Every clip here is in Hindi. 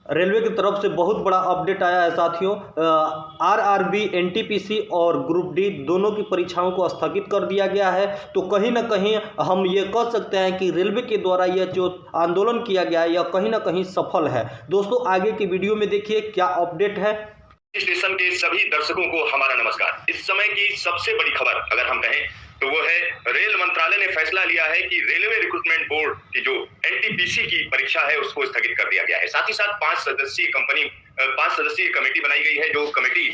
रेलवे की तरफ से बहुत बड़ा अपडेट आया है साथियों। आरआरबी, एनटीपीसी और ग्रुप डी दोनों की परीक्षाओं को स्थगित कर दिया गया है। तो कहीं ना कहीं हम ये कह सकते हैं कि रेलवे के द्वारा यह जो आंदोलन किया गया है यह कहीं ना कहीं सफल है। दोस्तों आगे की वीडियो में देखिए क्या अपडेट है। स्टेशन के सभी दर्शकों को हमारा नमस्कार। इस समय की सबसे बड़ी खबर अगर हम कहें तो वो है रेल मंत्रालय ने फैसला लिया है कि रेलवे रिक्रूटमेंट बोर्ड की जो एनटीपीसी की परीक्षा है उसको स्थगित कर दिया गया है। साथ ही साथ 5 सदस्यीय कमेटी बनाई गई है, जो कमेटी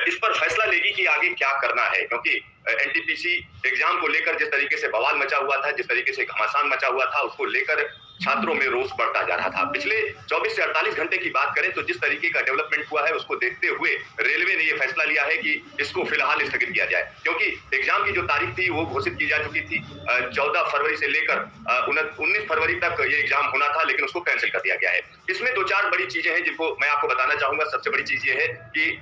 इस पर फैसला लेगी कि आगे क्या करना है, क्योंकि एनटीपीसी एग्जाम को लेकर जिस तरीके से बवाल मचा हुआ था, जिस तरीके से घमासान मचा हुआ था, उसको लेकर छात्रों में रोष बढ़ता जा रहा था। पिछले 24 से 48 घंटे की बात करें तो जिस तरीके का डेवलपमेंट हुआ है उसको देखते हुए रेलवे ने यह फैसला लिया है कि इसको फिलहाल स्थगित किया जाए, क्योंकि एग्जाम की जो तारीख थी वो घोषित की जा चुकी थी। 14 फरवरी से लेकर 19 फरवरी तक ये एग्जाम होना था, लेकिन उसको कैंसिल कर दिया गया है। इसमें 2-4 बड़ी चीजें हैं जिनको मैं आपको बताना चाहूंगा। सबसे बड़ी चीज ये है कि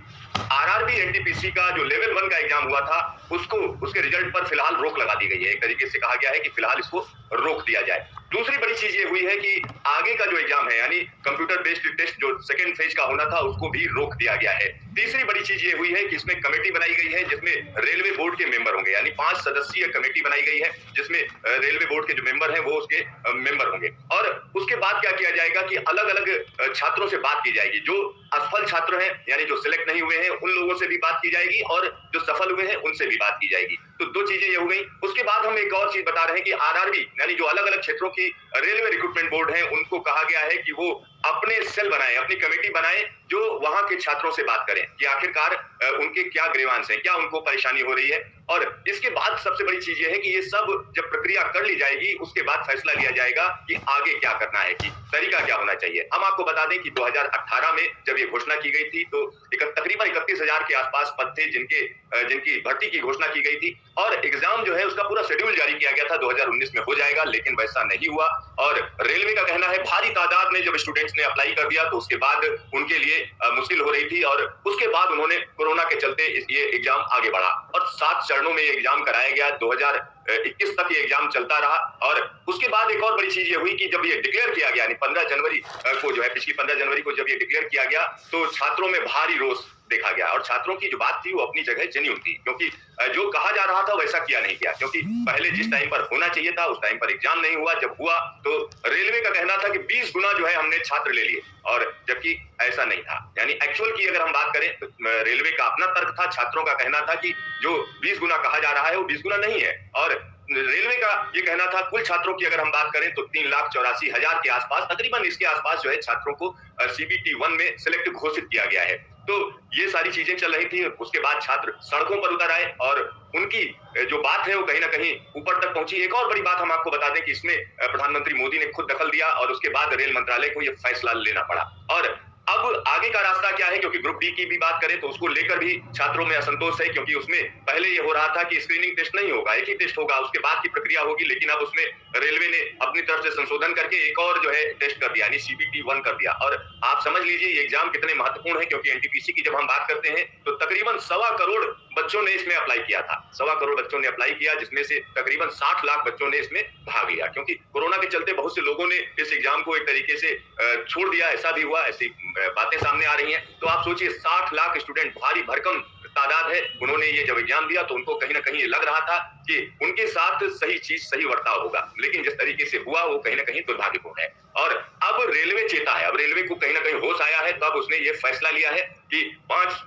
आरआरबी एनटीपीसी का जो लेवल 1 का एग्जाम हुआ था उसको उसके रिजल्ट पर फिलहाल रोक लगा दी गई है। एक तरीके से कहा गया है कि फिलहाल इसको रोक दिया जाए। दूसरी बड़ी चीज ये हुई है कि आगे का जो एग्जाम है यानी कंप्यूटर बेस्ड टेस्ट जो सेकंड फेज का होना था उसको भी रोक दिया गया है। तीसरी बड़ी चीज ये हुई है कि इसमें कमेटी बनाई गई है जिसमें रेलवे बोर्ड के मेंबर होंगे, यानी 5 सदस्यीय कमेटी बनाई गई है जिसमें रेलवे बोर्ड के जो मेंबर हैं वो उसके मेंबर होंगे। और उसके बाद क्या किया जाएगा कि अलग अलग छात्रों से बात की जाएगी। जो असफल छात्र हैं यानी जो सिलेक्ट नहीं हुए हैं उन लोगों से भी बात की जाएगी और जो सफल हुए हैं उनसे भी बात की जाएगी। तो 2 चीजें ये हो गई। उसके बाद हम एक और चीज बता रहे हैं कि आरआरबी यानी जो अलग अलग क्षेत्रों की रेलवे रिक्रूटमेंट बोर्ड है उनको कहा गया है कि वो अपने सेल बनाए, अपनी कमेटी बनाए जो वहां के छात्रों से बात करें कि आखिरकार उनके क्या ग्रीवांस हैं, क्या उनको परेशानी हो रही है। और इसके बाद सबसे बड़ी चीज ये है कि ये सब जब प्रक्रिया कर ली जाएगी उसके बाद फैसला लिया जाएगा कि आगे क्या करना है, कि तरीका क्या होना चाहिए। हम आपको बता दें कि 2018 में जब ये घोषणा की गई थी तो तकरीबन 31,000 के आसपास पद थे जिनकी भर्ती की घोषणा की गई थी और एग्जाम जो है उसका पूरा शेड्यूल जारी किया गया था 2019 में हो जाएगा, लेकिन वैसा नहीं हुआ। और रेलवे का कहना है भारी तादाद में जब स्टूडेंट्स ने अप्लाई कर दिया तो उसके बाद उनके लिए मुश्किल हो रही थी और उसके बाद उन्होंने कोरोना के चलते ये एग्जाम आगे बढ़ा और 7 चरणों में ये एग्जाम कराया गया। 2021 तक ये एग्जाम चलता रहा। और उसके बाद एक और बड़ी चीज ये हुई कि जब ये डिक्लेयर किया गया, 15 जनवरी को जो है, पिछली 15 जनवरी को जब ये डिक्लेयर किया गया तो छात्रों में भारी रोष देखा गया और छात्रों की जो बात थी वो अपनी जगह जेन्युइन थी, क्योंकि जो कहा जा रहा था वैसा किया नहीं गया। क्योंकि पहले जिस टाइम पर होना चाहिए था उस टाइम पर एग्जाम नहीं हुआ, जब हुआ तो रेलवे का कहना था कि 20 गुना जो है हमने छात्र ले लिए, और जबकि ऐसा नहीं था। यानी एक्चुअल की अगर हम बात करें तो रेलवे का अपना तर्क था, छात्रों का कहना था कि जो 20 गुना कहा जा रहा है वो 20 गुना नहीं है। और रेलवे का ये कहना था कुल छात्रों की अगर हम बात करें तो 3,84,000 के आसपास, तकरीबन इसके आसपास जो है छात्रों को CBT 1 में सिलेक्ट घोषित किया गया है। तो ये सारी चीजें चल रही थी। उसके बाद छात्र सड़कों पर उतर आए और उनकी जो बात है वो कहीं ना कहीं ऊपर तक पहुंची। एक और बड़ी बात हम आपको बता दें कि इसमें प्रधानमंत्री मोदी ने खुद दखल दिया और उसके बाद रेल मंत्रालय को यह फैसला लेना पड़ा। और अब आगे का रास्ता क्या है, क्योंकि ग्रुप डी की भी बात करें तो उसको लेकर भी छात्रों में असंतोष है, क्योंकि उसमें पहले ये हो रहा था कि स्क्रीनिंग टेस्ट नहीं होगा, एक ही टेस्ट होगा, उसके बाद की प्रक्रिया होगी, लेकिन अब उसमें रेलवे ने अपनी तरफ से संशोधन करके एक और जो है टेस्ट कर दिया, यानी CBT 1 कर दिया। और आप समझ लीजिए ये एग्जाम कितने महत्वपूर्ण है, क्योंकि एनटीपीसी की जब हम बात करते हैं तो तकरीबन 1.25 करोड़ बच्चों ने इसमें अप्लाई किया था। 1.25 करोड़ बच्चों ने अप्लाई किया, जिसमें से तकरीबन 60 लाख बच्चों ने इसमें भाग लिया, क्योंकि कोरोना के चलते बहुत से लोगों ने इस एग्जाम को एक तरीके से छोड़ दिया, ऐसा भी हुआ, ऐसी बातें सामने आ रही हैं। तो आप सोचिए 60 लाख स्टूडेंट, भारी भरकम तादाद है, उन्होंने ये जब एग्जाम दिया तो उनको कहीं ना कहीं लग रहा था कि उनके साथ सही चीज, सही बर्ताव होगा, लेकिन जिस तरीके से हुआ वो कहीं ना कहीं दुर्भाग्यपूर्ण है। और अब रेलवे चेता है, अब रेलवे को कहीं ना कहीं होश आया है, तब उसने ये फैसला लिया है कि 5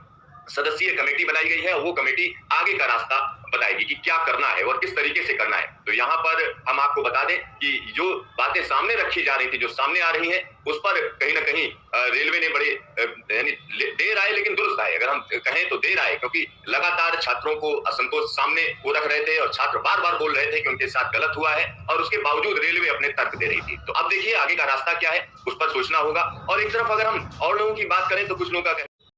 सदस्यीय कमेटी बनाई गई है और वो कमेटी आगे का रास्ता बताएगी कि क्या करना है और किस तरीके से करना है। तो यहाँ पर हम आपको बता दें कि जो बातें सामने रखी जा रही थी, जो सामने आ रही हैं, उस पर कहीं ना कहीं रेलवे ने बड़े यानी देर आए लेकिन दुरुस्त आए, अगर हम कहें तो देर आए, क्योंकि लगातार छात्रों को असंतोष सामने वो रख रहे थे और छात्र बार बार बोल रहे थे कि उनके साथ गलत हुआ है, और उसके बावजूद रेलवे अपने तर्क दे रही थी। तो अब देखिए आगे का रास्ता क्या है, उस पर सोचना होगा। और एक तरफ अगर हम और लोगों की बात करें तो कुछ लोगों का